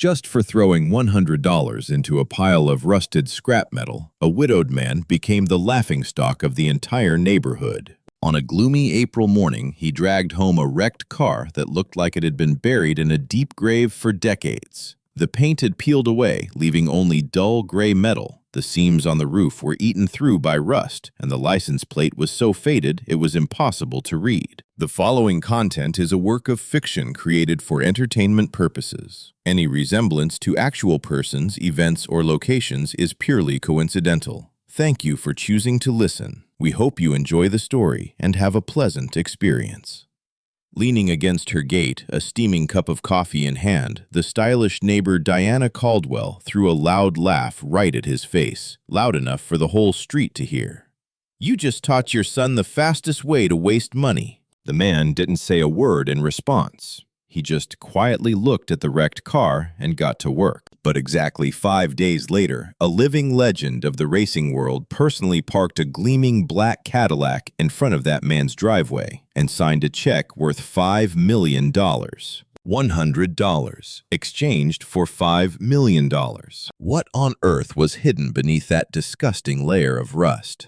Just for throwing $100 into a pile of rusted scrap metal, a widowed man became the laughingstock of the entire neighborhood. On a gloomy April morning, he dragged home a wrecked car that looked like it had been buried in a deep grave for decades. The paint had peeled away, leaving only dull gray metal. The seams on the roof were eaten through by rust, and the license plate was so faded it was impossible to read. The following content is a work of fiction created for entertainment purposes. Any resemblance to actual persons, events, or locations is purely coincidental. Thank you for choosing to listen. We hope you enjoy the story and have a pleasant experience. Leaning against her gate, a steaming cup of coffee in hand, the stylish neighbor Diana Caldwell threw a loud laugh right at his face, loud enough for the whole street to hear. "You just taught your son the fastest way to waste money." The man didn't say a word in response. He just quietly looked at the wrecked car and got to work. But exactly 5 days later, a living legend of the racing world personally parked a gleaming black Cadillac in front of that man's driveway and signed a check worth $5 million. $100 exchanged for $5 million. What on earth was hidden beneath that disgusting layer of rust?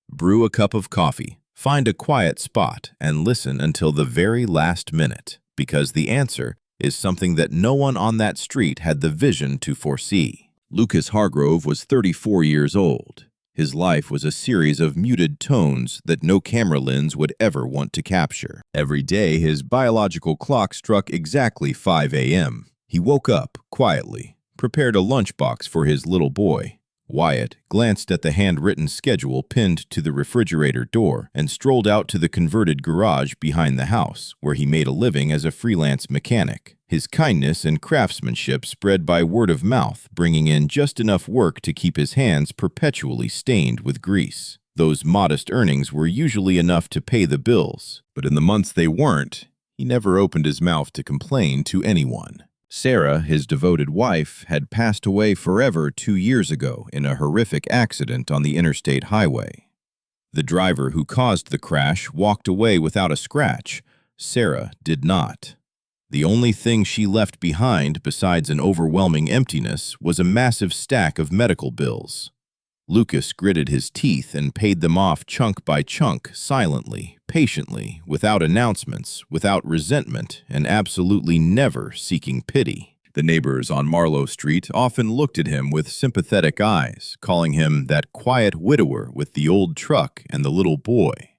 Brew a cup of coffee, find a quiet spot, and listen until the very last minute, because the answer is something that no one on that street had the vision to foresee. Lucas Hargrove was 34 years old. His life was a series of muted tones that no camera lens would ever want to capture. Every day, his biological clock struck exactly 5 a.m. He woke up quietly, prepared a lunchbox for his little boy. Wyatt glanced at the handwritten schedule pinned to the refrigerator door and strolled out to the converted garage behind the house, where he made a living as a freelance mechanic. His kindness and craftsmanship spread by word of mouth, bringing in just enough work to keep his hands perpetually stained with grease. Those modest earnings were usually enough to pay the bills, but in the months they weren't, he never opened his mouth to complain to anyone. Sarah, his devoted wife, had passed away forever 2 years ago in a horrific accident on the interstate highway. The driver who caused the crash walked away without a scratch. Sarah did not. The only thing she left behind, besides an overwhelming emptiness, was a massive stack of medical bills. Lucas gritted his teeth and paid them off chunk by chunk, silently, patiently, without announcements, without resentment, and absolutely never seeking pity. The neighbors on Marlowe Street often looked at him with sympathetic eyes, calling him that quiet widower with the old truck and the little boy.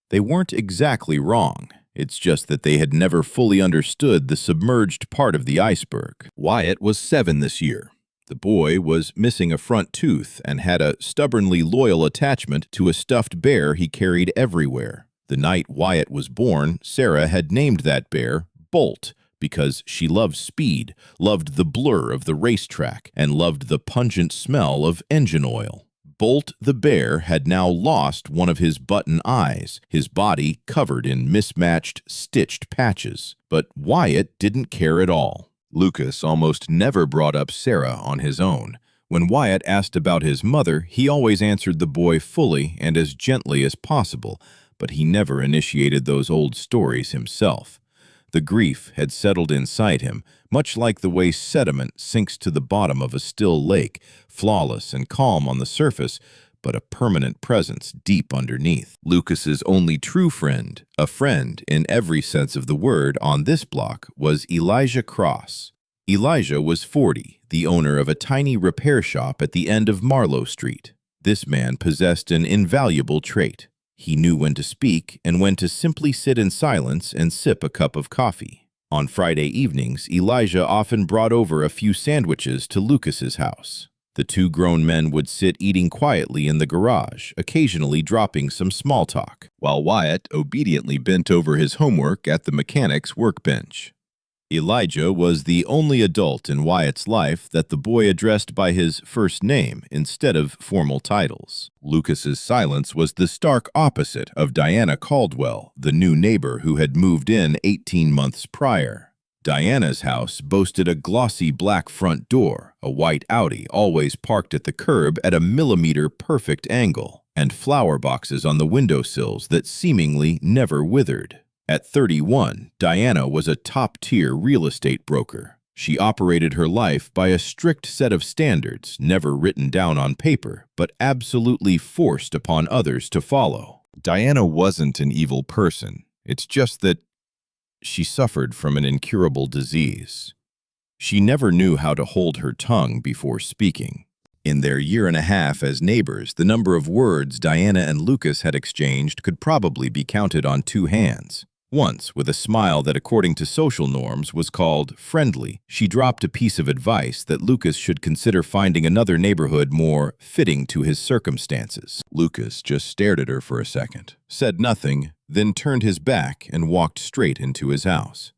They weren't exactly wrong. It's just that they had never fully understood the submerged part of the iceberg. Wyatt was 7 this year. The boy was missing a front tooth and had a stubbornly loyal attachment to a stuffed bear he carried everywhere. The night Wyatt was born, Sarah had named that bear Bolt because she loved speed, loved the blur of the racetrack, and loved the pungent smell of engine oil. Bolt the bear had now lost one of his button eyes, his body covered in mismatched, stitched patches. But Wyatt didn't care at all. Lucas almost never brought up Sarah on his own. When Wyatt asked about his mother, he always answered the boy fully and as gently as possible, but he never initiated those old stories himself. The grief had settled inside him, much like the way sediment sinks to the bottom of a still lake, flawless and calm on the surface, but a permanent presence deep underneath. Lucas's only true friend, a friend in every sense of the word on this block, was Elijah Cross. Elijah was 40, the owner of a tiny repair shop at the end of Marlowe Street. This man possessed an invaluable trait. He knew when to speak and when to simply sit in silence and sip a cup of coffee. On Friday evenings, Elijah often brought over a few sandwiches to Lucas's house. The two grown men would sit eating quietly in the garage, occasionally dropping some small talk, while Wyatt obediently bent over his homework at the mechanic's workbench. Elijah was the only adult in Wyatt's life that the boy addressed by his first name instead of formal titles. Lucas's silence was the stark opposite of Diana Caldwell, the new neighbor who had moved in 18 months prior. Diana's house boasted a glossy black front door, a white Audi always parked at the curb at a millimeter-perfect angle, and flower boxes on the windowsills that seemingly never withered. At 31, Diana was a top-tier real estate broker. She operated her life by a strict set of standards, never written down on paper, but absolutely forced upon others to follow. Diana wasn't an evil person. It's just that she suffered from an incurable disease. She never knew how to hold her tongue before speaking. In their year and a half as neighbors, the number of words Diana and Lucas had exchanged could probably be counted on two hands. Once, with a smile that according to social norms was called friendly, she dropped a piece of advice that Lucas should consider finding another neighborhood more fitting to his circumstances. Lucas just stared at her for a second, said nothing, then turned his back and walked straight into his house.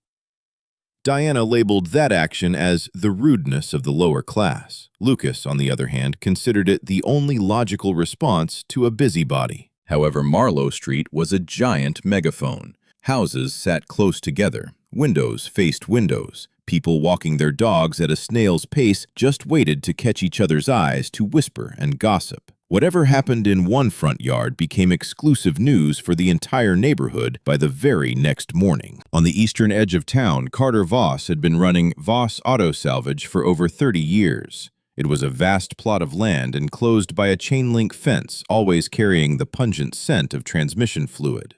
Diana labeled that action as the rudeness of the lower class. Lucas, on the other hand, considered it the only logical response to a busybody. However, Marlowe Street was a giant megaphone. Houses sat close together, windows faced windows. People walking their dogs at a snail's pace just waited to catch each other's eyes to whisper and gossip. Whatever happened in one front yard became exclusive news for the entire neighborhood by the very next morning. On the eastern edge of town, Carter Voss had been running Voss Auto Salvage for over 30 years. It was a vast plot of land enclosed by a chain-link fence, always carrying the pungent scent of transmission fluid.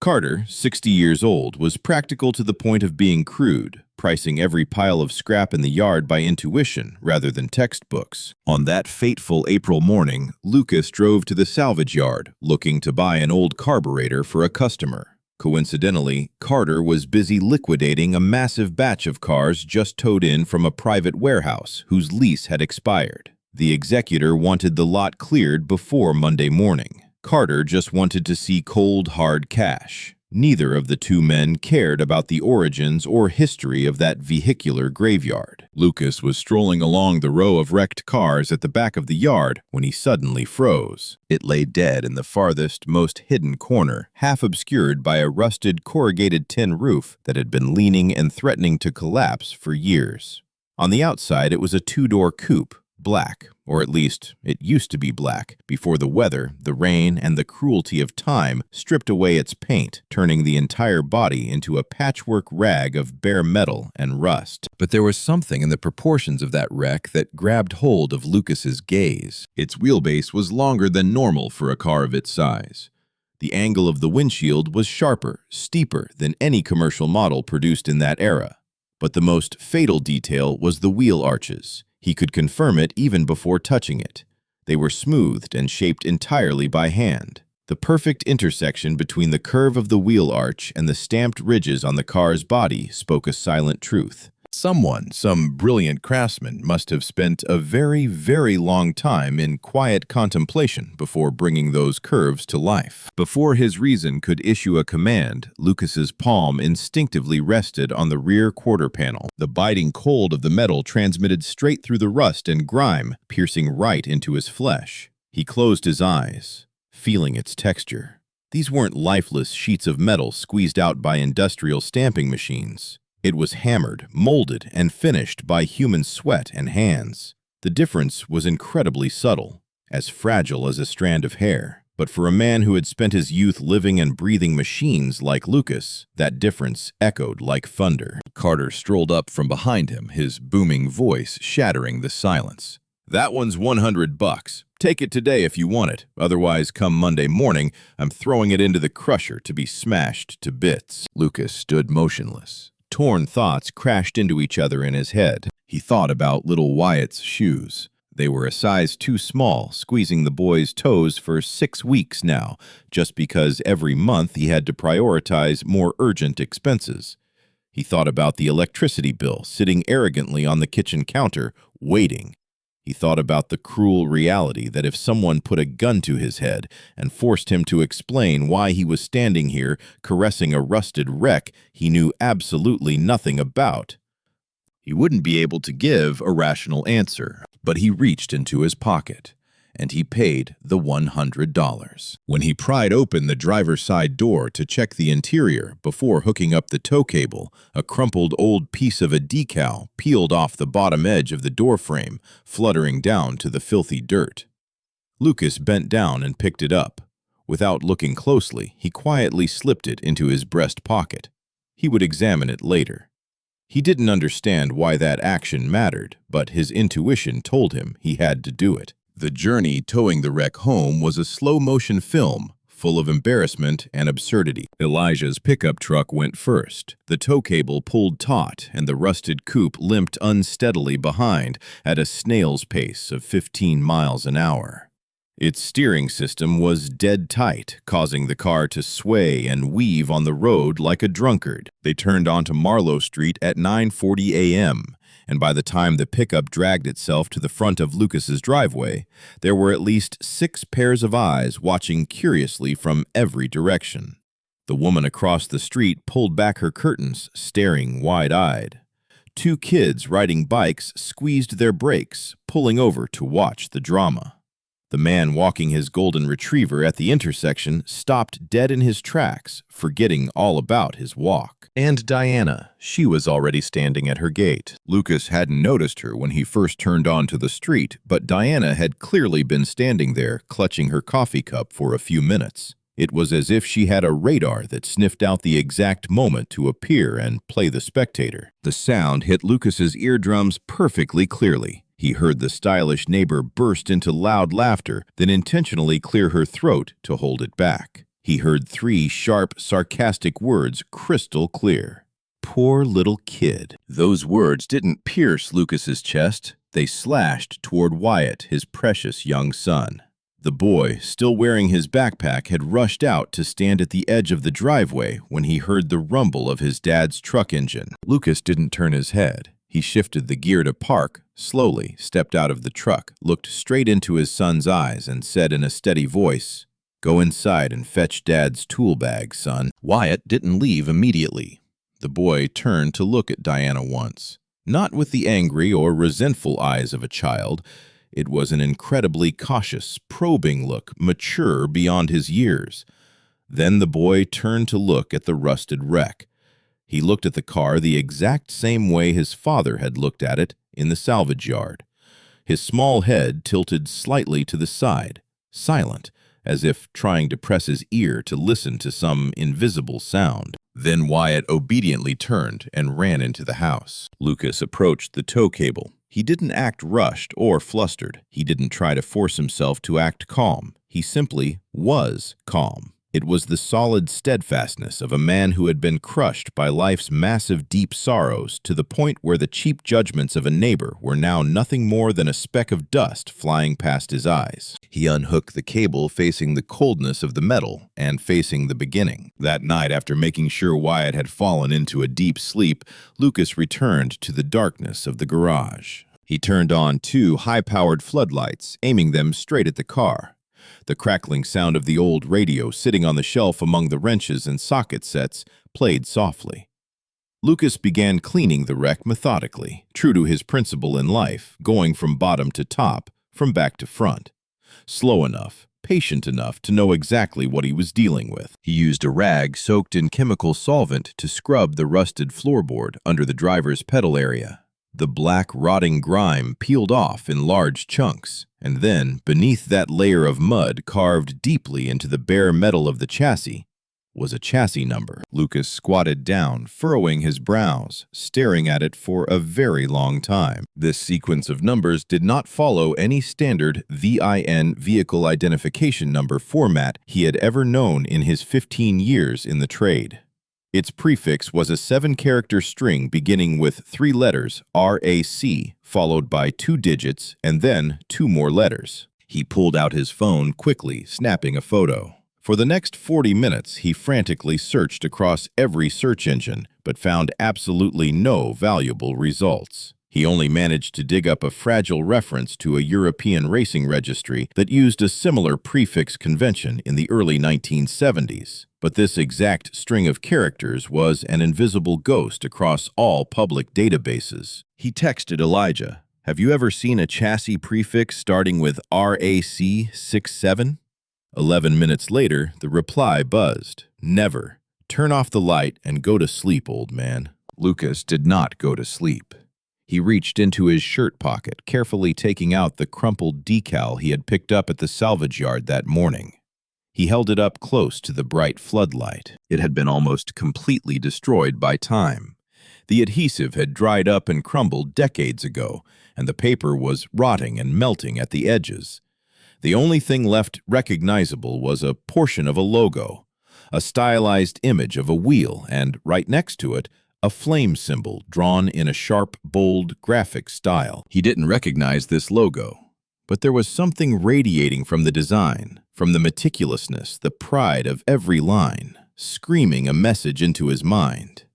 Carter, 60 years old, was practical to the point of being crude, pricing every pile of scrap in the yard by intuition rather than textbooks. On that fateful April morning, Lucas drove to the salvage yard, looking to buy an old carburetor for a customer. Coincidentally, Carter was busy liquidating a massive batch of cars just towed in from a private warehouse whose lease had expired. The executor wanted the lot cleared before Monday morning. Carter just wanted to see cold, hard cash. Neither of the two men cared about the origins or history of that vehicular graveyard. Lucas was strolling along the row of wrecked cars at the back of the yard when he suddenly froze. It lay dead in the farthest, most hidden corner, half obscured by a rusted corrugated tin roof that had been leaning and threatening to collapse for years. On the outside, it was a two-door coupe. Black, or at least it used to be black, before the weather, the rain, and the cruelty of time stripped away its paint, turning the entire body into a patchwork rag of bare metal and rust. But there was something in the proportions of that wreck that grabbed hold of Lucas's gaze. Its wheelbase was longer than normal for a car of its size. The angle of the windshield was sharper, steeper than any commercial model produced in that era. But the most fatal detail was the wheel arches. He could confirm it even before touching it. They were smoothed and shaped entirely by hand. The perfect intersection between the curve of the wheel arch and the stamped ridges on the car's body spoke a silent truth. Some brilliant craftsman must have spent a very, very long time in quiet contemplation before bringing those curves to life. Before his reason could issue a command, Lucas's palm instinctively rested on the rear quarter panel. The biting cold of the metal transmitted straight through the rust and grime, piercing right into his flesh. He closed his eyes, feeling its texture. These weren't lifeless sheets of metal squeezed out by industrial stamping machines. It was hammered, molded, and finished by human sweat and hands. The difference was incredibly subtle, as fragile as a strand of hair. But for a man who had spent his youth living and breathing machines like Lucas, that difference echoed like thunder. Carter strolled up from behind him, his booming voice shattering the silence. "That one's $100. Take it today if you want it. Otherwise, come Monday morning, I'm throwing it into the crusher to be smashed to bits." Lucas stood motionless. Torn thoughts crashed into each other in his head. He thought about little Wyatt's shoes. They were a size too small, squeezing the boy's toes for 6 weeks now, just because every month he had to prioritize more urgent expenses. He thought about the electricity bill sitting arrogantly on the kitchen counter, waiting. He thought about the cruel reality that if someone put a gun to his head and forced him to explain why he was standing here caressing a rusted wreck he knew absolutely nothing about, he wouldn't be able to give a rational answer. But he reached into his pocket, and he paid the $100. When he pried open the driver's side door to check the interior before hooking up the tow cable, a crumpled old piece of a decal peeled off the bottom edge of the door frame, fluttering down to the filthy dirt. Lucas bent down and picked it up. Without looking closely, he quietly slipped it into his breast pocket. He would examine it later. He didn't understand why that action mattered, but his intuition told him he had to do it. The journey towing the wreck home was a slow-motion film, full of embarrassment and absurdity. Elijah's pickup truck went first. The tow cable pulled taut, and the rusted coupe limped unsteadily behind at a snail's pace of 15 miles an hour. Its steering system was dead tight, causing the car to sway and weave on the road like a drunkard. They turned onto Marlowe Street at 9:40 a.m., and by the time the pickup dragged itself to the front of Lucas's driveway, there were at least 6 pairs of eyes watching curiously from every direction. The woman across the street pulled back her curtains, staring wide-eyed. 2 kids riding bikes squeezed their brakes, pulling over to watch the drama. The man walking his golden retriever at the intersection stopped dead in his tracks, forgetting all about his walk. And Diana, she was already standing at her gate. Lucas hadn't noticed her when he first turned onto the street, but Diana had clearly been standing there, clutching her coffee cup for a few minutes. It was as if she had a radar that sniffed out the exact moment to appear and play the spectator. The sound hit Lucas's eardrums perfectly clearly. He heard the stylish neighbor burst into loud laughter, then intentionally clear her throat to hold it back. He heard 3 sharp, sarcastic words crystal clear. Poor little kid. Those words didn't pierce Lucas's chest. They slashed toward Wyatt, his precious young son. The boy, still wearing his backpack, had rushed out to stand at the edge of the driveway when he heard the rumble of his dad's truck engine. Lucas didn't turn his head. He shifted the gear to park, slowly stepped out of the truck, looked straight into his son's eyes, and said in a steady voice, "Go inside and fetch Dad's tool bag, son." Wyatt didn't leave immediately. The boy turned to look at Diana once, not with the angry or resentful eyes of a child. It was an incredibly cautious, probing look, mature beyond his years. Then the boy turned to look at the rusted wreck. He looked at the car the exact same way his father had looked at it in the salvage yard. His small head tilted slightly to the side, silent, as if trying to press his ear to listen to some invisible sound. Then Wyatt obediently turned and ran into the house. Lucas approached the tow cable. He didn't act rushed or flustered. He didn't try to force himself to act calm. He simply was calm. It was the solid steadfastness of a man who had been crushed by life's massive, deep sorrows to the point where the cheap judgments of a neighbor were now nothing more than a speck of dust flying past his eyes. He unhooked the cable facing the coldness of the metal and facing the beginning. That night, after making sure Wyatt had fallen into a deep sleep, Lucas returned to the darkness of the garage. He turned on 2 high-powered floodlights, aiming them straight at the car. The crackling sound of the old radio sitting on the shelf among the wrenches and socket sets played softly. Lucas began cleaning the wreck methodically, true to his principle in life, going from bottom to top, from back to front. Slow enough, patient enough to know exactly what he was dealing with. He used a rag soaked in chemical solvent to scrub the rusted floorboard under the driver's pedal area. The black, rotting grime peeled off in large chunks, and then, beneath that layer of mud carved deeply into the bare metal of the chassis, was a chassis number. Lucas squatted down, furrowing his brows, staring at it for a very long time. This sequence of numbers did not follow any standard VIN vehicle identification number format he had ever known in his 15 years in the trade. Its prefix was a 7-character string beginning with 3 letters, RAC, followed by 2 digits, and then 2 more letters. He pulled out his phone quickly, snapping a photo. For the next 40 minutes, he frantically searched across every search engine, but found absolutely no valuable results. He only managed to dig up a fragile reference to a European racing registry that used a similar prefix convention in the early 1970s. But this exact string of characters was an invisible ghost across all public databases. He texted Elijah, "Have you ever seen a chassis prefix starting with RAC67? 11 minutes later, the reply buzzed, "Never. Turn off the light and go to sleep, old man." Lucas did not go to sleep. He reached into his shirt pocket, carefully taking out the crumpled decal he had picked up at the salvage yard that morning. He held it up close to the bright floodlight. It had been almost completely destroyed by time. The adhesive had dried up and crumbled decades ago, and the paper was rotting and melting at the edges. The only thing left recognizable was a portion of a logo, a stylized image of a wheel, and right next to it, a flame symbol drawn in a sharp, bold, graphic style. He didn't recognize this logo, but there was something radiating from the design, from the meticulousness, the pride of every line, screaming a message into his mind.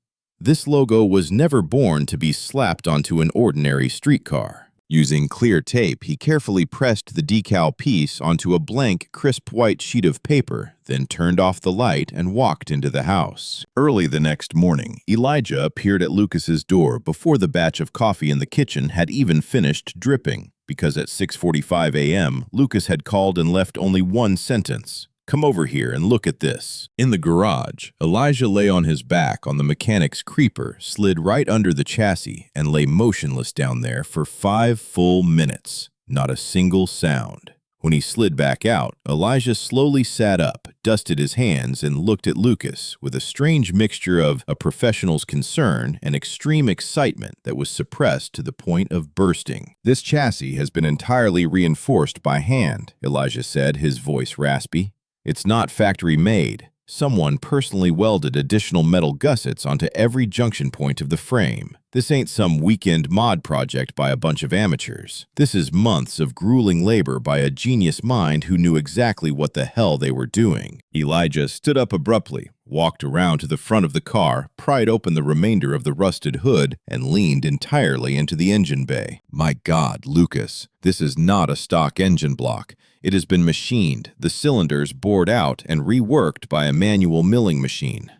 This logo was never born to be slapped onto an ordinary streetcar. Using clear tape, he carefully pressed the decal piece onto a blank, crisp white sheet of paper, then turned off the light and walked into the house. Early the next morning, Elijah appeared at Lucas's door before the batch of coffee in the kitchen had even finished dripping, because at 6:45 a.m., Lucas had called and left only one sentence. "Come over here and look at this." In the garage, Elijah lay on his back on the mechanic's creeper, slid right under the chassis, and lay motionless down there for 5 full minutes. Not a single sound. When he slid back out, Elijah slowly sat up, dusted his hands, and looked at Lucas with a strange mixture of a professional's concern and extreme excitement that was suppressed to the point of bursting. "This chassis has been entirely reinforced by hand," Elijah said, his voice raspy. "It's not factory-made. Someone personally welded additional metal gussets onto every junction point of the frame. This ain't some weekend mod project by a bunch of amateurs. This is months of grueling labor by a genius mind who knew exactly what the hell they were doing." Elijah stood up abruptly, walked around to the front of the car, pried open the remainder of the rusted hood, and leaned entirely into the engine bay. "My God, Lucas, this is not a stock engine block. It has been machined, the cylinders bored out and reworked by a manual milling machine."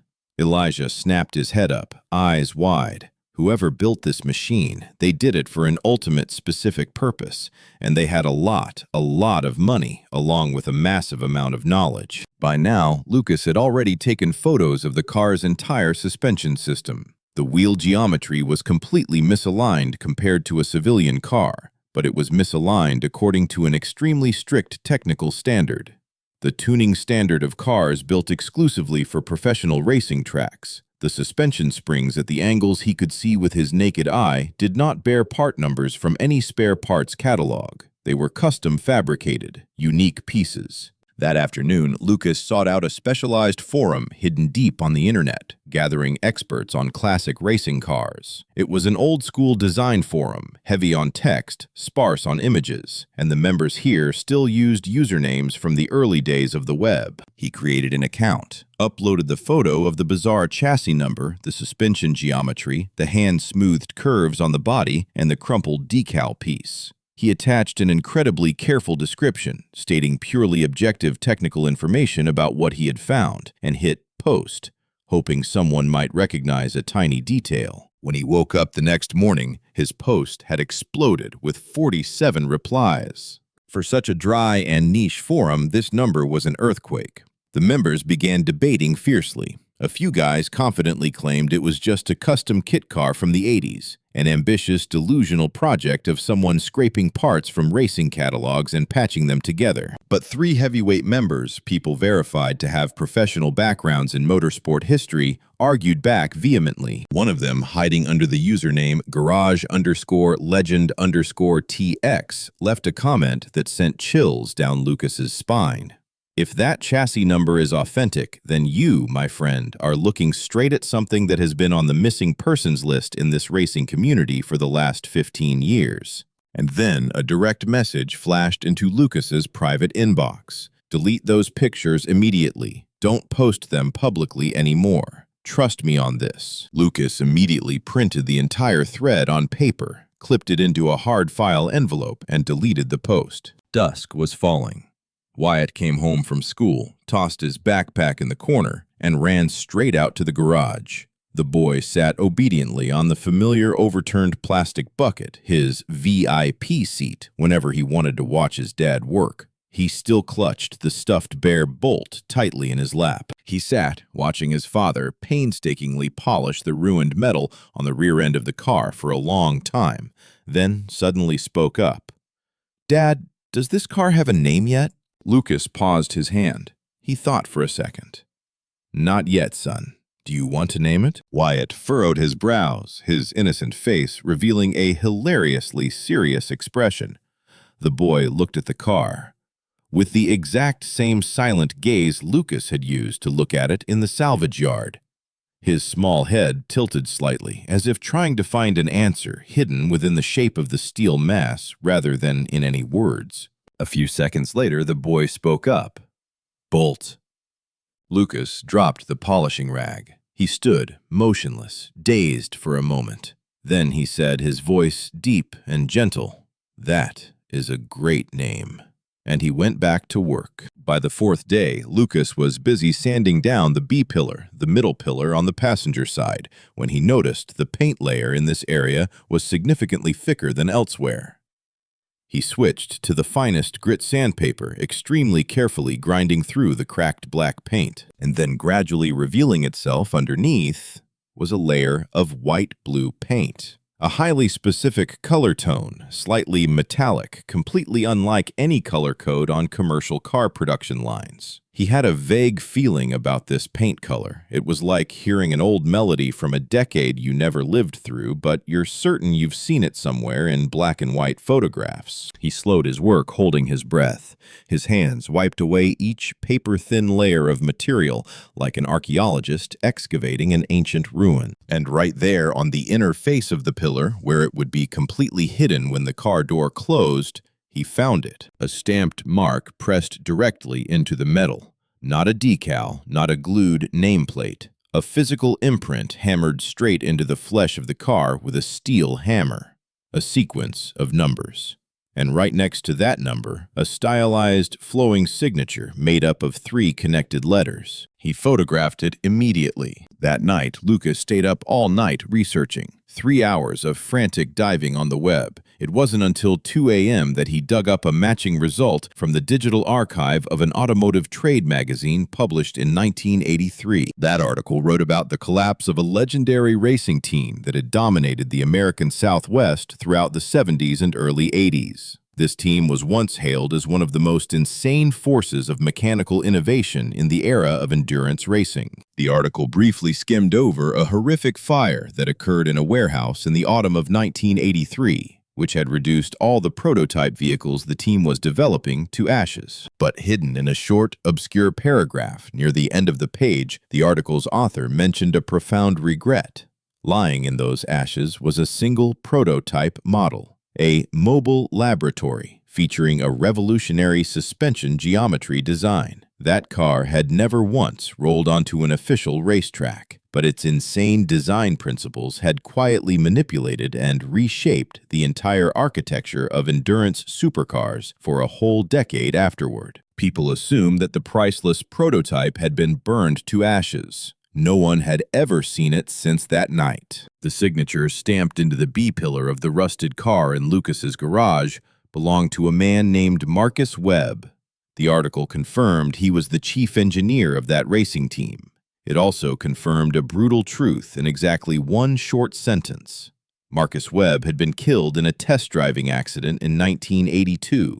Elijah snapped his head up, eyes wide. Whoever built this machine, they did it for an ultimate specific purpose, and they had a lot of money, along with a massive amount of knowledge. By now, Lucas had already taken photos of the car's entire suspension system. The wheel geometry was completely misaligned compared to a civilian car, but it was misaligned according to an extremely strict technical standard. The tuning standard of cars built exclusively for professional racing tracks. The suspension springs at the angles he could see with his naked eye did not bear part numbers from any spare parts catalog. They were custom fabricated, unique pieces. That afternoon, Lucas sought out a specialized forum hidden deep on the internet, gathering experts on classic racing cars. It was an old-school design forum, heavy on text, sparse on images, and the members here still used usernames from the early days of the web. He created an account, uploaded the photo of the bizarre chassis number, the suspension geometry, the hand-smoothed curves on the body, and the crumpled decal piece. He attached an incredibly careful description, stating purely objective technical information about what he had found, and hit post, hoping someone might recognize a tiny detail. When he woke up the next morning, his post had exploded with 47 replies. For such a dry and niche forum, this number was an earthquake. The members began debating fiercely. A few guys confidently claimed it was just a custom kit car from the 80s, an ambitious, delusional project of someone scraping parts from racing catalogs and patching them together. But 3 heavyweight members, people verified to have professional backgrounds in motorsport history, argued back vehemently. One of them, hiding under the username garage_legend_TX, left a comment that sent chills down Lucas's spine. If that chassis number is authentic, then you, my friend, are looking straight at something that has been on the missing persons list in this racing community for the last 15 years. And then a direct message flashed into Lucas's private inbox. Delete those pictures immediately. Don't post them publicly anymore. Trust me on this. Lucas immediately printed the entire thread on paper, clipped it into a hard file envelope, and deleted the post. Dusk was falling. Wyatt came home from school, tossed his backpack in the corner, and ran straight out to the garage. The boy sat obediently on the familiar overturned plastic bucket, his VIP seat, whenever he wanted to watch his dad work. He still clutched the stuffed bear Bolt tightly in his lap. He sat, watching his father painstakingly polish the ruined metal on the rear end of the car for a long time, then suddenly spoke up. "Dad, does this car have a name yet?" Lucas paused his hand. He thought for a second. "Not yet, son. Do you want to name it? Wyatt furrowed his brows, his innocent face revealing a hilariously serious expression. The boy looked at the car, with the exact same silent gaze Lucas had used to look at it in the salvage yard. His small head tilted slightly, as if trying to find an answer hidden within the shape of the steel mass rather than in any words. A few seconds later, the boy spoke up. "Bolt." Lucas dropped the polishing rag. He stood, motionless, dazed for a moment. Then he said, his voice deep and gentle, "That is a great name." And he went back to work. By the fourth day, Lucas was busy sanding down the B pillar, the middle pillar on the passenger side, when he noticed the paint layer in this area was significantly thicker than elsewhere. He switched to the finest grit sandpaper, extremely carefully grinding through the cracked black paint, and then gradually revealing itself underneath was a layer of white-blue paint. A highly specific color tone, slightly metallic, completely unlike any color code on commercial car production lines. He had a vague feeling about this paint color. It was like hearing an old melody from a decade you never lived through, but you're certain you've seen it somewhere in black and white photographs. He slowed his work, holding his breath. His hands wiped away each paper-thin layer of material, like an archaeologist excavating an ancient ruin. And right there on the inner face of the pillar, where it would be completely hidden when the car door closed, he found it, a stamped mark pressed directly into the metal. Not a decal, not a glued nameplate. A physical imprint hammered straight into the flesh of the car with a steel hammer. A sequence of numbers. And right next to that number, a stylized, flowing signature made up of 3 connected letters. He photographed it immediately. That night, Lucas stayed up all night researching. 3 hours of frantic diving on the web. It wasn't until 2 a.m. that he dug up a matching result from the digital archive of an automotive trade magazine published in 1983. That article wrote about the collapse of a legendary racing team that had dominated the American Southwest throughout the 70s and early 80s. This team was once hailed as one of the most insane forces of mechanical innovation in the era of endurance racing. The article briefly skimmed over a horrific fire that occurred in a warehouse in the autumn of 1983, which had reduced all the prototype vehicles the team was developing to ashes. But hidden in a short, obscure paragraph near the end of the page, the article's author mentioned a profound regret. Lying in those ashes was a single prototype model. A mobile laboratory featuring a revolutionary suspension geometry design. That car had never once rolled onto an official racetrack, but its insane design principles had quietly manipulated and reshaped the entire architecture of endurance supercars for a whole decade afterward. People assume that the priceless prototype had been burned to ashes. No one had ever seen it since that night. The signature stamped into the B-pillar of the rusted car in Lucas's garage belonged to a man named Marcus Webb. The article confirmed he was the chief engineer of that racing team. It also confirmed a brutal truth in exactly one short sentence. Marcus Webb had been killed in a test driving accident in 1982,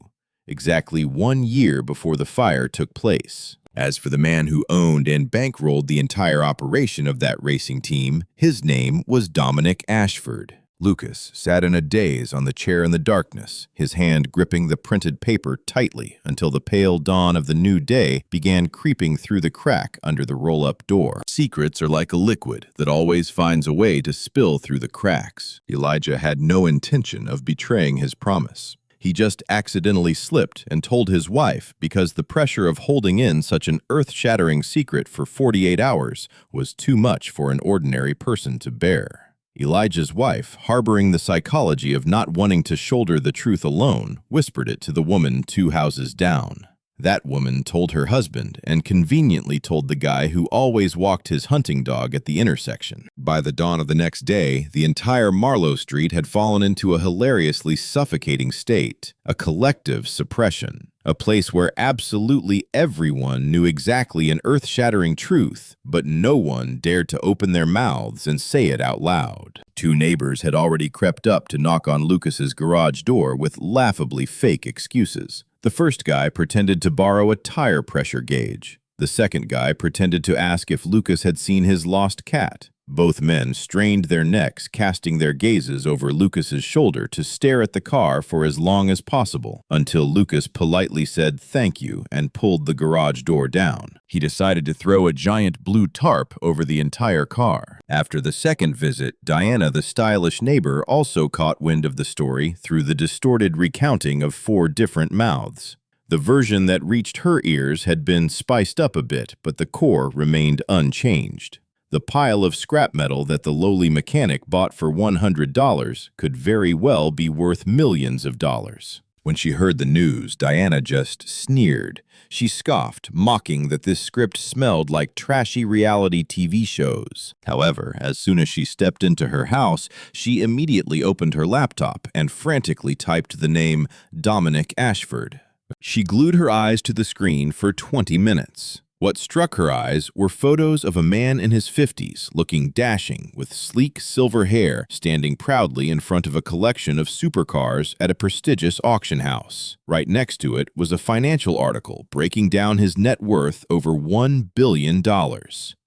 exactly 1 year before the fire took place. As for the man who owned and bankrolled the entire operation of that racing team, his name was Dominic Ashford. Lucas sat in a daze on the chair in the darkness, his hand gripping the printed paper tightly until the pale dawn of the new day began creeping through the crack under the roll-up door. Secrets are like a liquid that always finds a way to spill through the cracks. Elijah had no intention of betraying his promise. He just accidentally slipped and told his wife because the pressure of holding in such an earth-shattering secret for 48 hours was too much for an ordinary person to bear. Elijah's wife, harboring the psychology of not wanting to shoulder the truth alone, whispered it to the woman 2 houses down. That woman told her husband and conveniently told the guy who always walked his hunting dog at the intersection. By the dawn of the next day, the entire Marlowe Street had fallen into a hilariously suffocating state, a collective suppression, a place where absolutely everyone knew exactly an earth-shattering truth, but no one dared to open their mouths and say it out loud. 2 neighbors had already crept up to knock on Lucas's garage door with laughably fake excuses. The first guy pretended to borrow a tire pressure gauge. The second guy pretended to ask if Lucas had seen his lost cat. Both men strained their necks, casting their gazes over Lucas's shoulder to stare at the car for as long as possible, until Lucas politely said thank you and pulled the garage door down. He decided to throw a giant blue tarp over the entire car. After the second visit, Diana, the stylish neighbor, also caught wind of the story through the distorted recounting of 4 different mouths. The version that reached her ears had been spiced up a bit, but the core remained unchanged. The pile of scrap metal that the lowly mechanic bought for $100 could very well be worth millions of dollars. When she heard the news, Diana just sneered. She scoffed, mocking that this script smelled like trashy reality TV shows. However, as soon as she stepped into her house, she immediately opened her laptop and frantically typed the name Dominic Ashford. She glued her eyes to the screen for 20 minutes. What struck her eyes were photos of a man in his 50s, looking dashing, with sleek silver hair, standing proudly in front of a collection of supercars at a prestigious auction house. Right next to it was a financial article breaking down his net worth over $1 billion.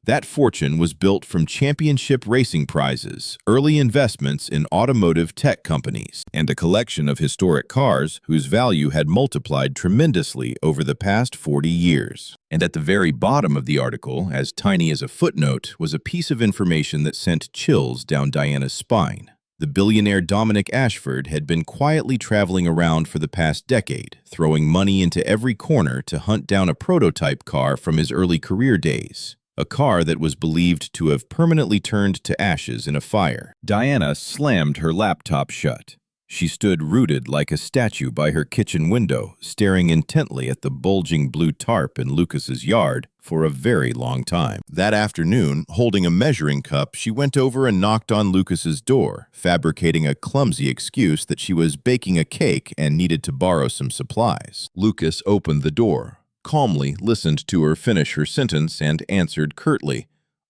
That fortune was built from championship racing prizes, early investments in automotive tech companies, and a collection of historic cars whose value had multiplied tremendously over the past 40 years. And at the very bottom of the article, as tiny as a footnote, was a piece of information that sent chills down Diana's spine. The billionaire Dominic Ashford had been quietly traveling around for the past decade, throwing money into every corner to hunt down a prototype car from his early career days. A car that was believed to have permanently turned to ashes in a fire. Diana slammed her laptop shut. She stood rooted like a statue by her kitchen window, staring intently at the bulging blue tarp in Lucas's yard for a very long time. That afternoon, holding a measuring cup, she went over and knocked on Lucas's door, fabricating a clumsy excuse that she was baking a cake and needed to borrow some supplies. Lucas opened the door, calmly listened to her finish her sentence, and answered curtly,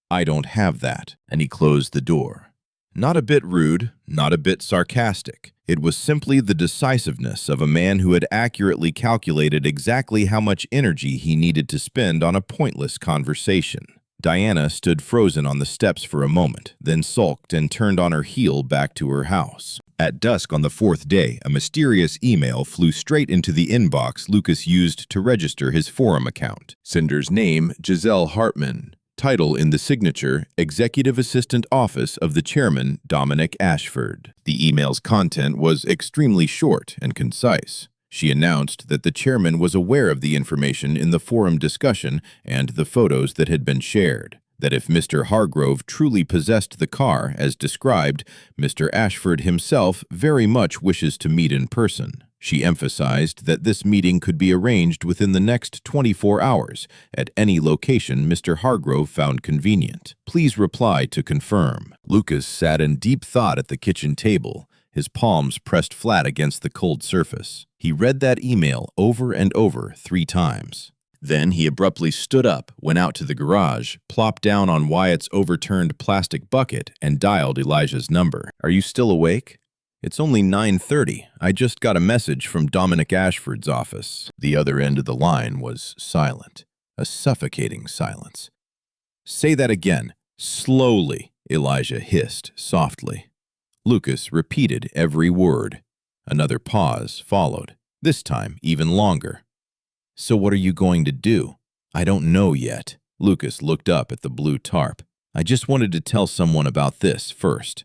"I don't have that," and he closed the door. Not a bit rude, not a bit sarcastic. It was simply the decisiveness of a man who had accurately calculated exactly how much energy he needed to spend on a pointless conversation. Diana stood frozen on the steps for a moment, then sulked and turned on her heel back to her house. At dusk on the 4th day, a mysterious email flew straight into the inbox Lucas used to register his forum account. Sender's name, Giselle Hartman. Title in the signature, Executive Assistant Office of the Chairman, Dominic Ashford. The email's content was extremely short and concise. She announced that the chairman was aware of the information in the forum discussion and the photos that had been shared. That if Mr. Hargrove truly possessed the car, as described, Mr. Ashford himself very much wishes to meet in person. She emphasized that this meeting could be arranged within the next 24 hours at any location Mr. Hargrove found convenient. Please reply to confirm. Lucas sat in deep thought at the kitchen table, his palms pressed flat against the cold surface. He read that email over and over 3 times. Then he abruptly stood up, went out to the garage, plopped down on Wyatt's overturned plastic bucket, and dialed Elijah's number. "Are you still awake?" "It's only 9:30. I just got a message from Dominic Ashford's office." The other end of the line was silent, a suffocating silence. "Say that again, slowly," Elijah hissed softly. Lucas repeated every word. Another pause followed, this time even longer. "So what are you going to do?" "I don't know yet." Lucas looked up at the blue tarp. "I just wanted to tell someone about this first."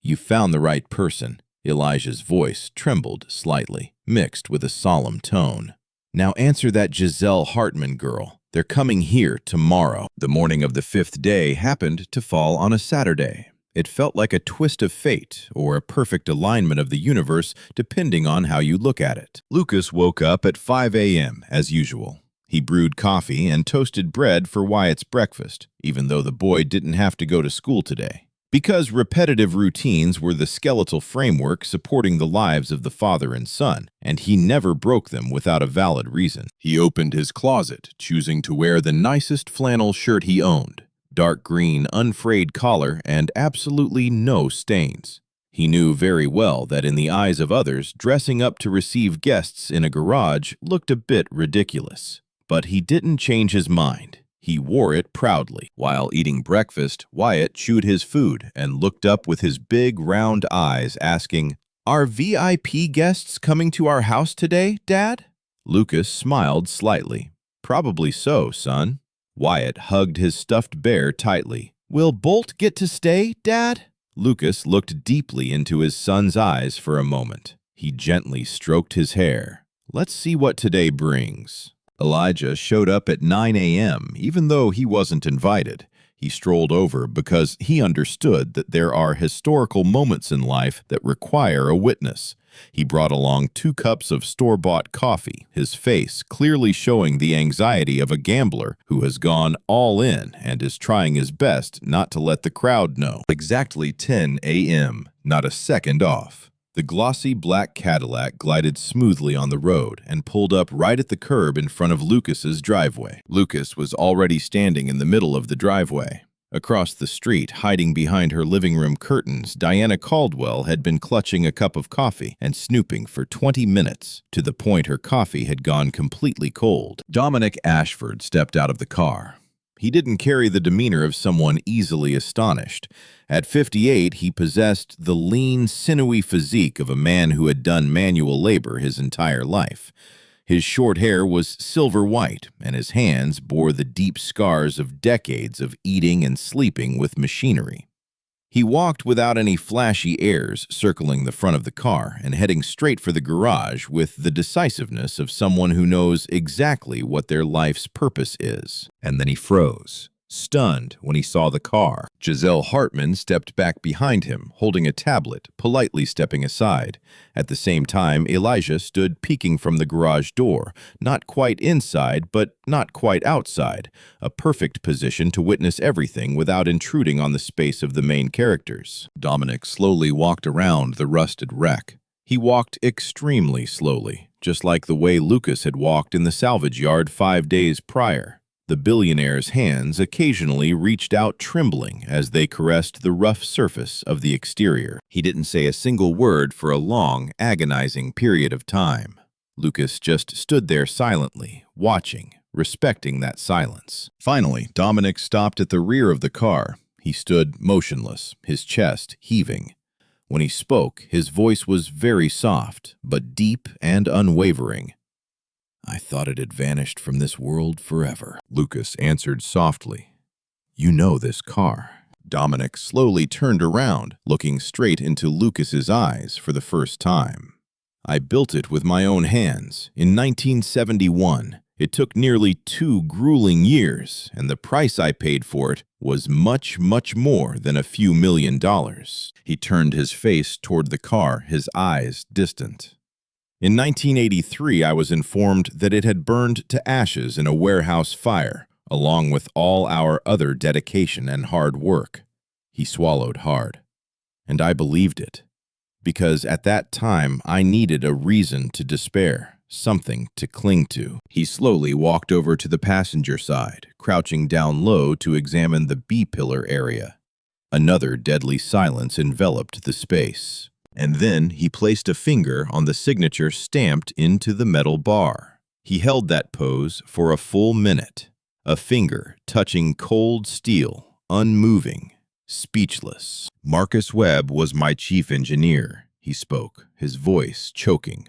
"You found the right person." Elijah's voice trembled slightly, mixed with a solemn tone. "Now answer that Giselle Hartman girl. They're coming here tomorrow." The morning of the 5th day happened to fall on a Saturday. It felt like a twist of fate or a perfect alignment of the universe, depending on how you look at it. Lucas woke up at 5 a.m. as usual. He brewed coffee and toasted bread for Wyatt's breakfast, even though the boy didn't have to go to school today. Because repetitive routines were the skeletal framework supporting the lives of the father and son, and he never broke them without a valid reason. He opened his closet, choosing to wear the nicest flannel shirt he owned, dark green, unfrayed collar, and absolutely no stains. He knew very well that in the eyes of others, dressing up to receive guests in a garage looked a bit ridiculous. But he didn't change his mind. He wore it proudly. While eating breakfast, Wyatt chewed his food and looked up with his big, round eyes, asking, "Are VIP guests coming to our house today, Dad?" Lucas smiled slightly. "Probably so, son." Wyatt hugged his stuffed bear tightly. "Will Bolt get to stay, Dad?" Lucas looked deeply into his son's eyes for a moment. He gently stroked his hair. "Let's see what today brings." Elijah showed up at 9 a.m., even though he wasn't invited. He strolled over because he understood that there are historical moments in life that require a witness. He brought along 2 cups of store-bought coffee, his face clearly showing the anxiety of a gambler who has gone all in and is trying his best not to let the crowd know. Exactly 10 a.m., not a second off. The glossy black Cadillac glided smoothly on the road and pulled up right at the curb in front of Lucas's driveway. Lucas was already standing in the middle of the driveway. Across the street, hiding behind her living room curtains, Diana Caldwell had been clutching a cup of coffee and snooping for 20 minutes, to the point her coffee had gone completely cold. Dominic Ashford stepped out of the car. He didn't carry the demeanor of someone easily astonished. At 58, he possessed the lean, sinewy physique of a man who had done manual labor his entire life. His short hair was silver white, and his hands bore the deep scars of decades of eating and sleeping with machinery. He walked without any flashy airs, circling the front of the car and heading straight for the garage with the decisiveness of someone who knows exactly what their life's purpose is. And then he froze, stunned when he saw the car. Giselle Hartman stepped back behind him, holding a tablet, politely stepping aside. At the same time, Elijah stood peeking from the garage door, not quite inside, but not quite outside, a perfect position to witness everything without intruding on the space of the main characters. Dominic slowly walked around the rusted wreck. He walked extremely slowly, just like the way Lucas had walked in the salvage yard 5 days prior. The billionaire's hands occasionally reached out trembling as they caressed the rough surface of the exterior. He didn't say a single word for a long, agonizing period of time. Lucas just stood there silently, watching, respecting that silence. Finally, Dominic stopped at the rear of the car. He stood motionless, his chest heaving. When he spoke, his voice was very soft, but deep and unwavering. "I thought it had vanished from this world forever," Lucas answered softly. "You know this car." Dominic slowly turned around, looking straight into Lucas's eyes for the first time. "I built it with my own hands in 1971. It took nearly 2 grueling years, and the price I paid for it was much, much more than a few $1,000,000. He turned his face toward the car, his eyes distant. "In 1983, I was informed that it had burned to ashes in a warehouse fire, along with all our other dedication and hard work." He swallowed hard. "And I believed it, because at that time I needed a reason to despair, something to cling to." He slowly walked over to the passenger side, crouching down low to examine the B-pillar area. Another deadly silence enveloped the space. And then he placed a finger on the signature stamped into the metal bar. He held that pose for a full minute, a finger touching cold steel, unmoving, speechless. "Marcus Webb was my chief engineer," he spoke, his voice choking.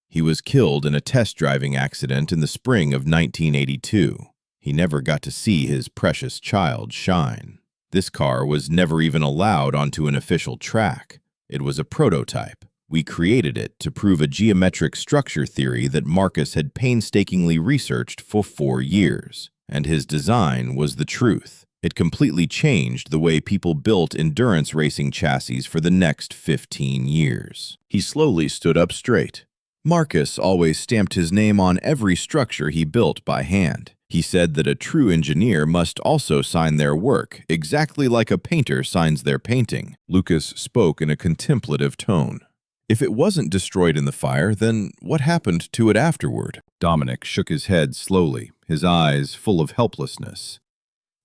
"He was killed in a test driving accident in the spring of 1982. He never got to see his precious child shine. This car was never even allowed onto an official track. It was a prototype. We created it to prove a geometric structure theory that Marcus had painstakingly researched for 4 years. And his design was the truth. It completely changed the way people built endurance racing chassis for the next 15 years. He slowly stood up straight. Marcus always stamped his name on every structure he built by hand. He said that a true engineer must also sign their work, exactly like a painter signs their painting. Lucas spoke in a contemplative tone. "If it wasn't destroyed in the fire, then what happened to it afterward?" Dominic shook his head slowly, his eyes full of helplessness.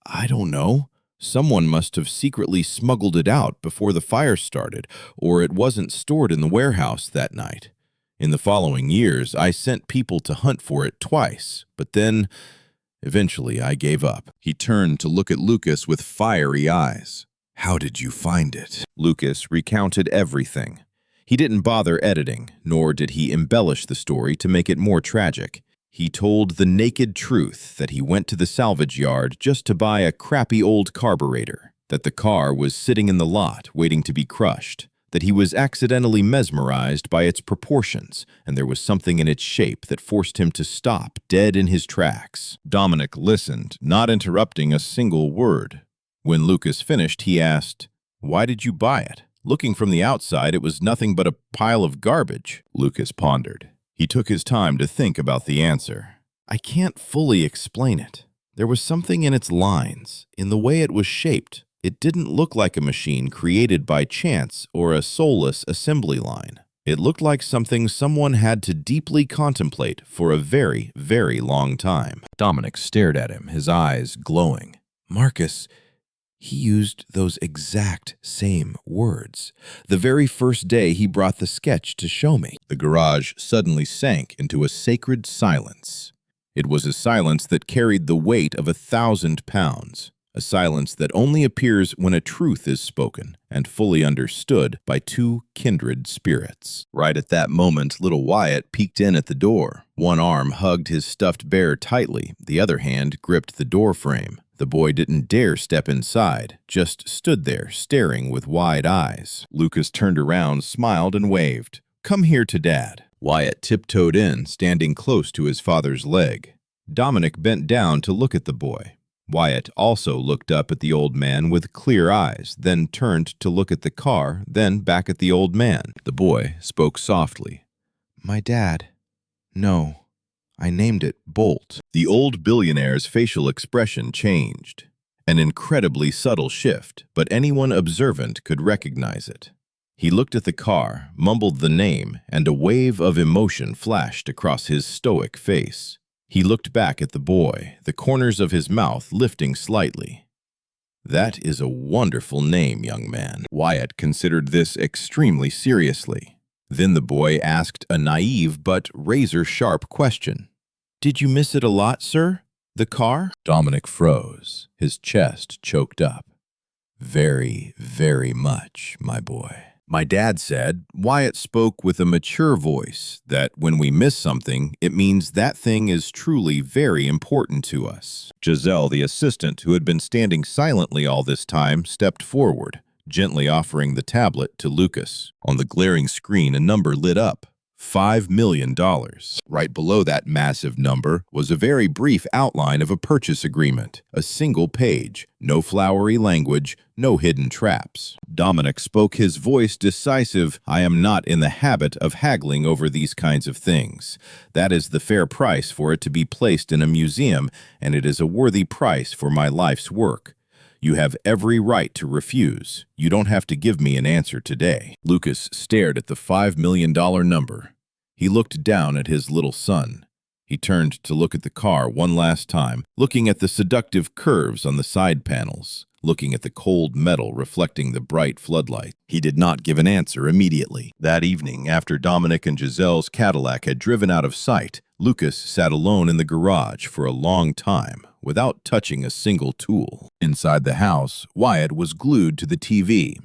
"I don't know. Someone must have secretly smuggled it out before the fire started, or it wasn't stored in the warehouse that night. In the following years, I sent people to hunt for it twice, but then, eventually, I gave up. He turned to look at Lucas with fiery eyes. How did you find it? Lucas recounted everything. He didn't bother editing, nor did he embellish the story to make it more tragic. He told the naked truth that he went to the salvage yard just to buy a crappy old carburetor, that the car was sitting in the lot waiting to be crushed, that he was accidentally mesmerized by its proportions, and there was something in its shape that forced him to stop dead in his tracks. Dominic listened, not interrupting a single word. When Lucas finished, he asked, "Why did you buy it? Looking from the outside, it was nothing but a pile of garbage." Lucas pondered. He took his time to think about the answer. "I can't fully explain it. There was something in its lines, in the way it was shaped. It didn't look like a machine created by chance or a soulless assembly line. It looked like something someone had to deeply contemplate for a very, very long time." Dominic stared at him, his eyes glowing. "Marcus, he used those exact same words. The very first day he brought the sketch to show me." The garage suddenly sank into a sacred silence. It was a silence that carried the weight of 1,000 pounds. A silence that only appears when a truth is spoken and fully understood by two kindred spirits. Right at that moment, little Wyatt peeked in at the door. One arm hugged his stuffed bear tightly, the other hand gripped the door frame. The boy didn't dare step inside, just stood there, staring with wide eyes. Lucas turned around, smiled, and waved. "Come here to Dad." Wyatt tiptoed in, standing close to his father's leg. Dominic bent down to look at the boy. Wyatt also looked up at the old man with clear eyes, then turned to look at the car, then back at the old man. The boy spoke softly. "My dad. No. I named it Bolt." The old billionaire's facial expression changed. An incredibly subtle shift, but anyone observant could recognize it. He looked at the car, mumbled the name, and a wave of emotion flashed across his stoic face. He looked back at the boy, the corners of his mouth lifting slightly. "That is a wonderful name, young man." Wyatt considered this extremely seriously. Then the boy asked a naive but razor-sharp question. "Did you miss it a lot, sir? The car?" Dominic froze, his chest choked up. "Very, very much, my boy." My dad said, Wyatt spoke with a mature voice, that when we miss something, it means that thing is truly very important to us. Giselle, the assistant, who had been standing silently all this time, stepped forward, gently offering the tablet to Lucas. On the glaring screen, a number lit up. $5 million. Right below that massive number was a very brief outline of a purchase agreement, a single page, no flowery language, no hidden traps. Dominic spoke, his voice decisive. "I am not in the habit of haggling over these kinds of things. That is the fair price for it to be placed in a museum, and it is a worthy price for my life's work. You have every right to refuse. You don't have to give me an answer today." Lucas stared at the $5 million number. He looked down at his little son. He turned to look at the car one last time, looking at the seductive curves on the side panels, looking at the cold metal reflecting the bright floodlight. He did not give an answer immediately. That evening, after Dominic and Giselle's Cadillac had driven out of sight, Lucas sat alone in the garage for a long time, without touching a single tool. Inside the house, Wyatt was glued to the TV.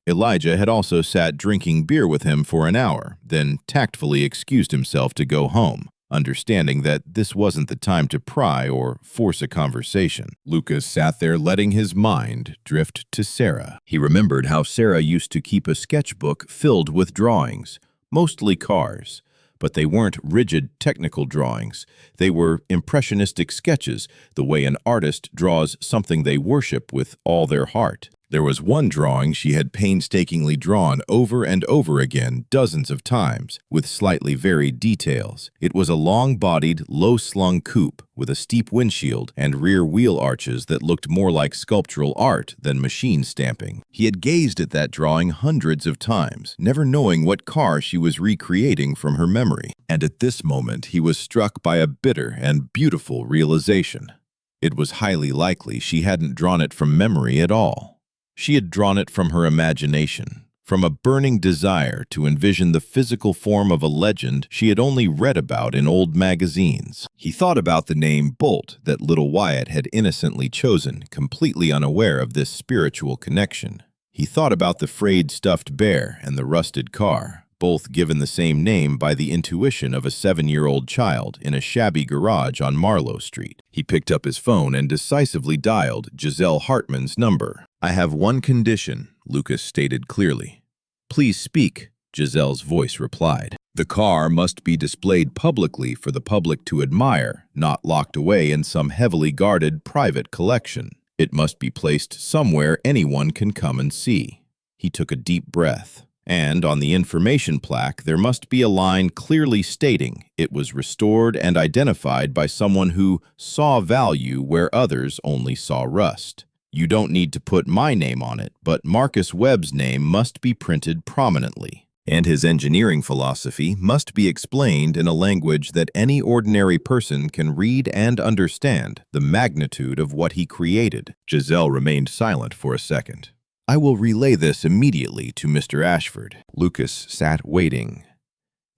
Elijah had also sat drinking beer with him for an hour, then tactfully excused himself to go home, understanding that this wasn't the time to pry or force a conversation. Lucas sat there letting his mind drift to Sarah. He remembered how Sarah used to keep a sketchbook filled with drawings, mostly cars. But they weren't rigid technical drawings. They were impressionistic sketches, the way an artist draws something they worship with all their heart. There was one drawing she had painstakingly drawn over and over again dozens of times, with slightly varied details. It was a long-bodied, low-slung coupe with a steep windshield and rear wheel arches that looked more like sculptural art than machine stamping. He had gazed at that drawing hundreds of times, never knowing what car she was recreating from her memory. And at this moment, he was struck by a bitter and beautiful realization. It was highly likely she hadn't drawn it from memory at all. She had drawn it from her imagination, from a burning desire to envision the physical form of a legend she had only read about in old magazines. He thought about the name Bolt that little Wyatt had innocently chosen, completely unaware of this spiritual connection. He thought about the frayed stuffed bear and the rusted car, both given the same name by the intuition of a 7-year-old child in a shabby garage on Marlowe Street. He picked up his phone and decisively dialed Giselle Hartman's number. "I have one condition," Lucas stated clearly. "Please speak," Giselle's voice replied. "The car must be displayed publicly for the public to admire, not locked away in some heavily guarded private collection. It must be placed somewhere anyone can come and see." He took a deep breath. "And on the information plaque, there must be a line clearly stating it was restored and identified by someone who saw value where others only saw rust. You don't need to put my name on it, but Marcus Webb's name must be printed prominently. And his engineering philosophy must be explained in a language that any ordinary person can read and understand the magnitude of what he created." Giselle remained silent for a second. "I will relay this immediately to Mr. Ashford." Lucas sat waiting.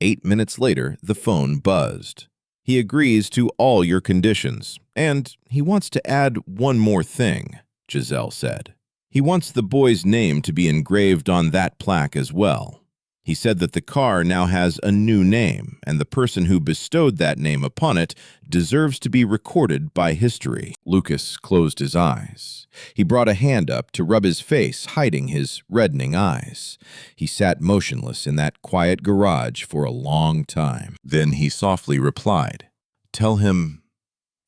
8 minutes later, the phone buzzed. "He agrees to all your conditions, and he wants to add one more thing," Giselle said. "He wants the boy's name to be engraved on that plaque as well. He said that the car now has a new name, and the person who bestowed that name upon it deserves to be recorded by history." Lucas closed his eyes. He brought a hand up to rub his face, hiding his reddening eyes. He sat motionless in that quiet garage for a long time. Then he softly replied, "Tell him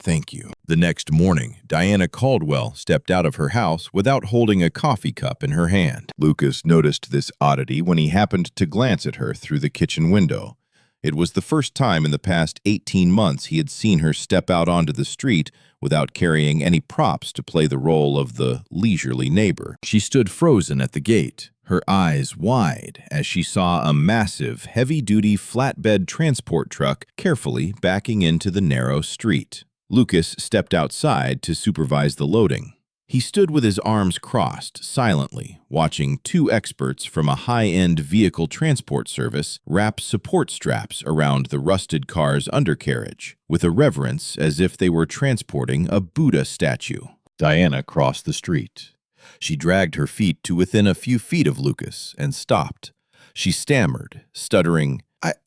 thank you." The next morning, Diana Caldwell stepped out of her house without holding a coffee cup in her hand. Lucas noticed this oddity when he happened to glance at her through the kitchen window. It was the first time in the past 18 months he had seen her step out onto the street without carrying any props to play the role of the leisurely neighbor. She stood frozen at the gate, her eyes wide as she saw a massive, heavy-duty flatbed transport truck carefully backing into the narrow street. Lucas stepped outside to supervise the loading. He stood with his arms crossed, silently, watching 2 experts from a high-end vehicle transport service wrap support straps around the rusted car's undercarriage, with a reverence as if they were transporting a Buddha statue. Diana crossed the street. She dragged her feet to within a few feet of Lucas and stopped. She stammered, stuttering,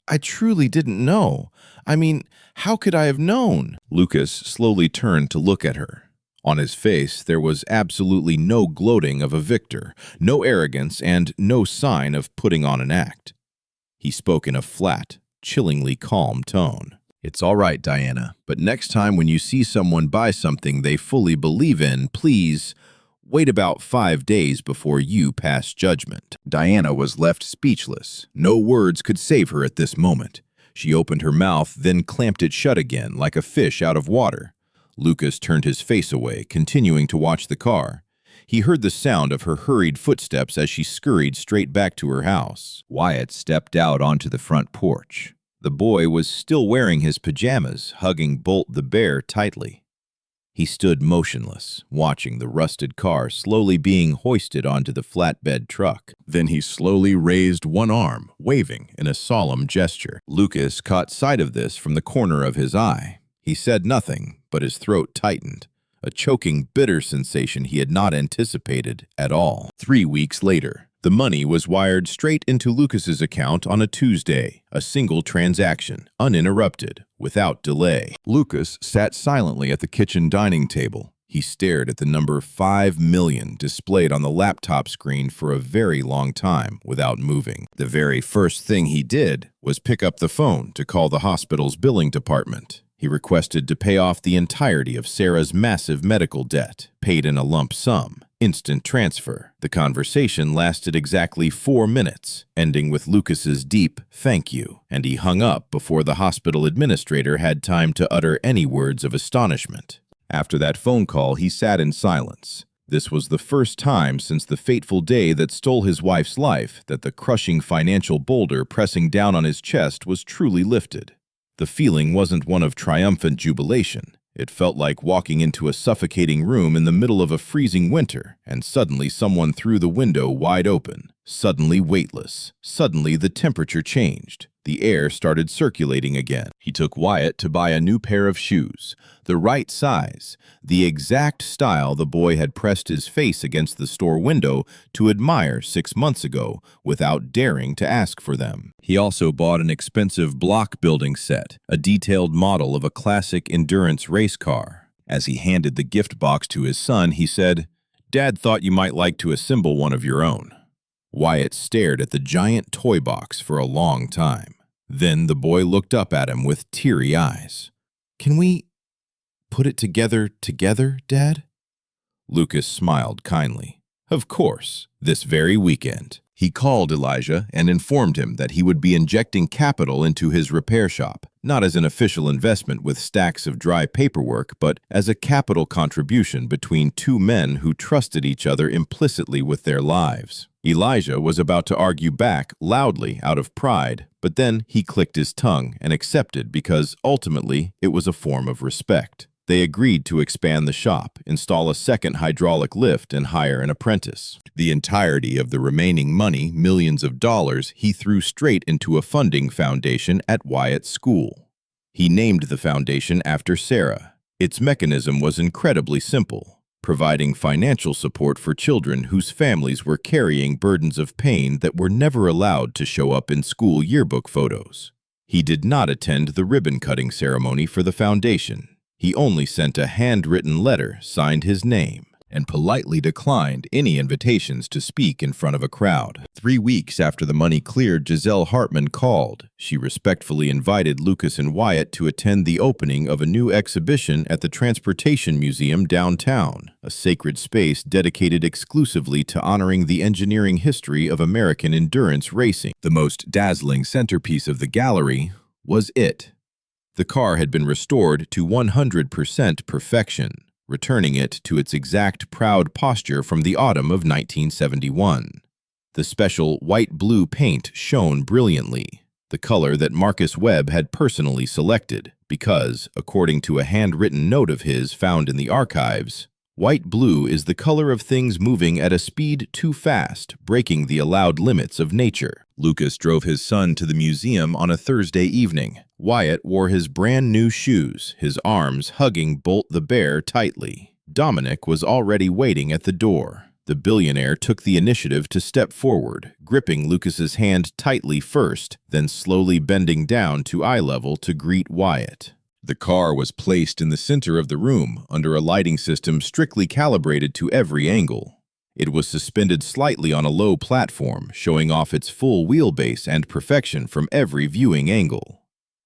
I truly didn't know. I mean, how could I have known?" Lucas slowly turned to look at her. On his face, there was absolutely no gloating of a victor, no arrogance, and no sign of putting on an act. He spoke in a flat, chillingly calm tone. "It's all right, Diana, but next time when you see someone buy something they fully believe in, please wait about 5 days before you pass judgment." Diana was left speechless. No words could save her at this moment. She opened her mouth, then clamped it shut again, like a fish out of water. Lucas turned his face away, continuing to watch the car. He heard the sound of her hurried footsteps as she scurried straight back to her house. Wyatt stepped out onto the front porch. The boy was still wearing his pajamas, hugging Bolt the bear tightly. He stood motionless, watching the rusted car slowly being hoisted onto the flatbed truck. Then he slowly raised one arm, waving in a solemn gesture. Lucas caught sight of this from the corner of his eye. He said nothing, but his throat tightened, a choking, bitter sensation he had not anticipated at all. 3 weeks later, the money was wired straight into Lucas's account on a Tuesday, a single transaction, uninterrupted, without delay. Lucas sat silently at the kitchen dining table. He stared at the number 5 million displayed on the laptop screen for a very long time without moving. The very first thing he did was pick up the phone to call the hospital's billing department. He requested to pay off the entirety of Sarah's massive medical debt, paid in a lump sum. Instant transfer. The conversation lasted exactly 4 minutes, ending with Lucas's deep "thank you," and he hung up before the hospital administrator had time to utter any words of astonishment. After that phone call, he sat in silence. This was the first time since the fateful day that stole his wife's life that the crushing financial boulder pressing down on his chest was truly lifted. The feeling wasn't one of triumphant jubilation. It felt like walking into a suffocating room in the middle of a freezing winter, and suddenly someone threw the window wide open. Suddenly weightless. Suddenly the temperature changed. The air started circulating again. He took Wyatt to buy a new pair of shoes, the right size, the exact style the boy had pressed his face against the store window to admire 6 months ago without daring to ask for them. He also bought an expensive block building set, a detailed model of a classic endurance race car. As he handed the gift box to his son, he said, "Dad thought you might like to assemble one of your own." Wyatt stared at the giant toy box for a long time. Then the boy looked up at him with teary eyes. "Can we put it together, Dad?" Lucas smiled kindly. "Of course, this very weekend." He called Elijah and informed him that he would be injecting capital into his repair shop, not as an official investment with stacks of dry paperwork, but as a capital contribution between two men who trusted each other implicitly with their lives. Elijah was about to argue back loudly out of pride, but then he clicked his tongue and accepted because ultimately it was a form of respect. They agreed to expand the shop, install a second hydraulic lift, and hire an apprentice. The entirety of the remaining money, millions of dollars, he threw straight into a funding foundation at Wyatt's school. He named the foundation after Sarah. Its mechanism was incredibly simple, providing financial support for children whose families were carrying burdens of pain that were never allowed to show up in school yearbook photos. He did not attend the ribbon-cutting ceremony for the foundation. He only sent a handwritten letter, signed his name, and politely declined any invitations to speak in front of a crowd. 3 weeks after the money cleared, Giselle Hartman called. She respectfully invited Lucas and Wyatt to attend the opening of a new exhibition at the Transportation Museum downtown, a sacred space dedicated exclusively to honoring the engineering history of American endurance racing. The most dazzling centerpiece of the gallery was it. The car had been restored to 100% perfection, returning it to its exact proud posture from the autumn of 1971. The special white-blue paint shone brilliantly, the color that Marcus Webb had personally selected, because, according to a handwritten note of his found in the archives, white-blue is the color of things moving at a speed too fast, breaking the allowed limits of nature. Lucas drove his son to the museum on a Thursday evening. Wyatt wore his brand-new shoes, his arms hugging Bolt the bear tightly. Dominic was already waiting at the door. The billionaire took the initiative to step forward, gripping Lucas's hand tightly first, then slowly bending down to eye level to greet Wyatt. The car was placed in the center of the room, under a lighting system strictly calibrated to every angle. It was suspended slightly on a low platform, showing off its full wheelbase and perfection from every viewing angle.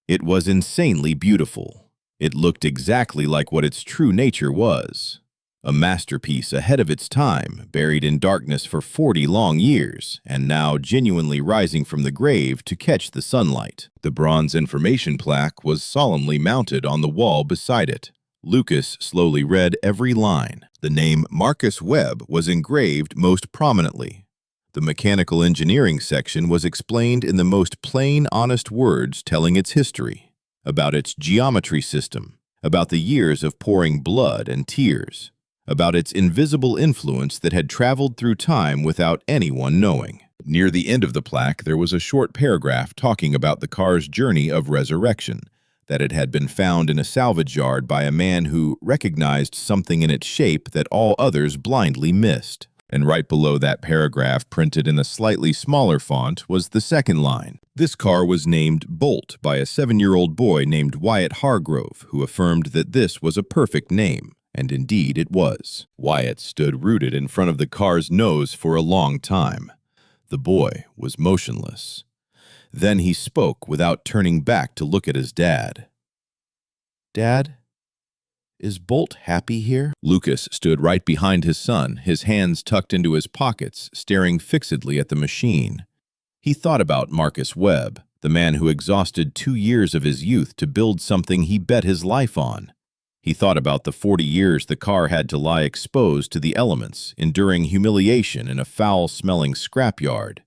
It was insanely beautiful. It looked exactly like what its true nature was. A masterpiece ahead of its time, buried in darkness for 40 long years, and now genuinely rising from the grave to catch the sunlight. The bronze information plaque was solemnly mounted on the wall beside it. Lucas slowly read every line. The name Marcus Webb was engraved most prominently. The mechanical engineering section was explained in the most plain, honest words telling its history, about its geometry system, about the years of pouring blood and tears, about its invisible influence that had traveled through time without anyone knowing. Near the end of the plaque, there was a short paragraph talking about the car's journey of resurrection, that it had been found in a salvage yard by a man who recognized something in its shape that all others blindly missed. And right below that paragraph, printed in a slightly smaller font, was the second line. This car was named Bolt by a 7-year-old boy named Wyatt Hargrove, who affirmed that this was a perfect name. And indeed it was. Wyatt stood rooted in front of the car's nose for a long time. The boy was motionless. Then he spoke without turning back to look at his dad. "Dad, is Bolt happy here?" Lucas stood right behind his son, his hands tucked into his pockets, staring fixedly at the machine. He thought about Marcus Webb, the man who exhausted 2 years of his youth to build something he bet his life on. He thought about the 40 years the car had to lie exposed to the elements, enduring humiliation in a foul-smelling scrapyard.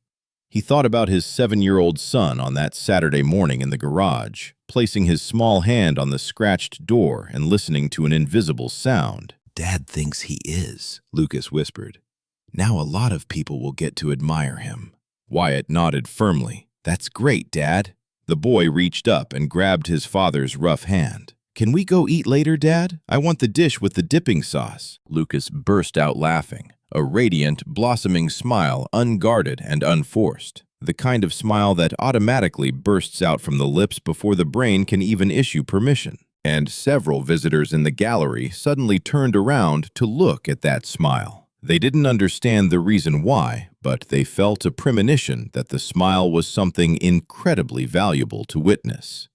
He thought about his 7-year-old son on that Saturday morning in the garage, placing his small hand on the scratched door and listening to an invisible sound. "Dad thinks he is," Lucas whispered. Now a lot of people will get to admire him." Wyatt nodded firmly. "That's great, Dad." The boy reached up and grabbed his father's rough hand. "Can we go eat later, Dad? I want the dish with the dipping sauce." Lucas burst out laughing, a radiant, blossoming smile, unguarded and unforced. The kind of smile that automatically bursts out from the lips before the brain can even issue permission. And several visitors in the gallery suddenly turned around to look at that smile. They didn't understand the reason why, but they felt a premonition that the smile was something incredibly valuable to witness.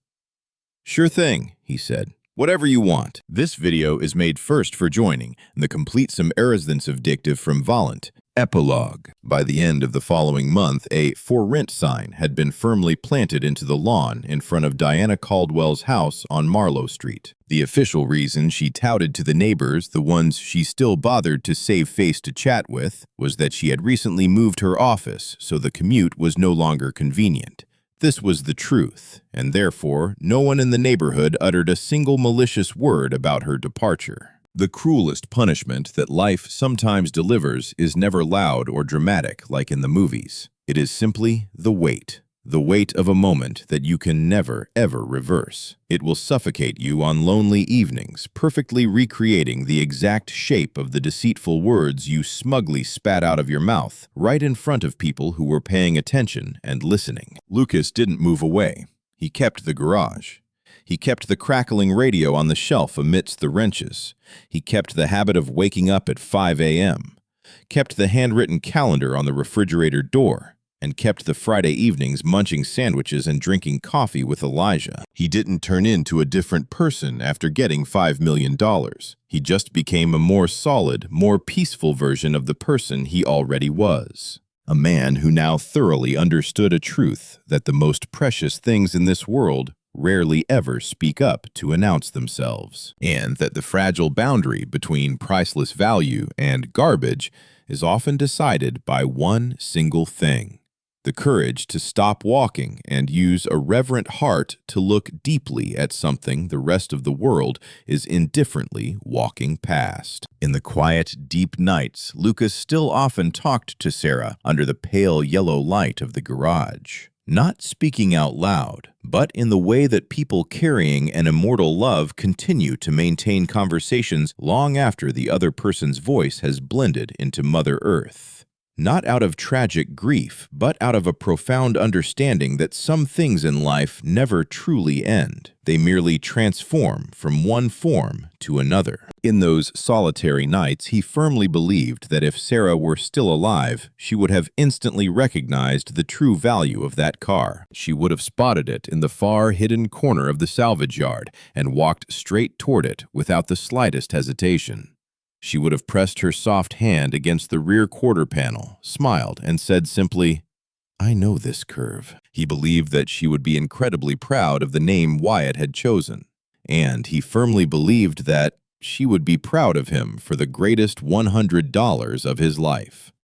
"Sure thing," he said. "Whatever you want." This video is made first for joining the complete some errands dictive from Volant. Epilogue. By the end of the following month, a "For Rent" sign had been firmly planted into the lawn in front of Diana Caldwell's house on Marlowe Street. The official reason she touted to the neighbors, the ones she still bothered to save face to chat with, was that she had recently moved her office, so the commute was no longer convenient. This was the truth, and therefore no one in the neighborhood uttered a single malicious word about her departure. The cruelest punishment that life sometimes delivers is never loud or dramatic like in the movies. It is simply the weight of a moment that you can never, ever reverse. It will suffocate you on lonely evenings, perfectly recreating the exact shape of the deceitful words you smugly spat out of your mouth, right in front of people who were paying attention and listening. Lucas didn't move away. He kept the garage. He kept the crackling radio on the shelf amidst the wrenches. He kept the habit of waking up at 5 a.m., kept the handwritten calendar on the refrigerator door, and kept the Friday evenings munching sandwiches and drinking coffee with Elijah. He didn't turn into a different person after getting $5 million. He just became a more solid, more peaceful version of the person he already was. A man who now thoroughly understood a truth that the most precious things in this world rarely ever speak up to announce themselves, and that the fragile boundary between priceless value and garbage is often decided by one single thing: the courage to stop walking and use a reverent heart to look deeply at something the rest of the world is indifferently walking past. In the quiet, deep nights, Lucas still often talked to Sarah under the pale yellow light of the garage. Not speaking out loud, but in the way that people carrying an immortal love continue to maintain conversations long after the other person's voice has blended into Mother Earth. Not out of tragic grief, but out of a profound understanding that some things in life never truly end. They merely transform from one form to another. In those solitary nights, he firmly believed that if Sarah were still alive, she would have instantly recognized the true value of that car. She would have spotted it in the far hidden corner of the salvage yard and walked straight toward it without the slightest hesitation. She would have pressed her soft hand against the rear quarter panel, smiled, and said simply, "I know this curve." He believed that she would be incredibly proud of the name Wyatt had chosen, and he firmly believed that she would be proud of him for the greatest $100 of his life.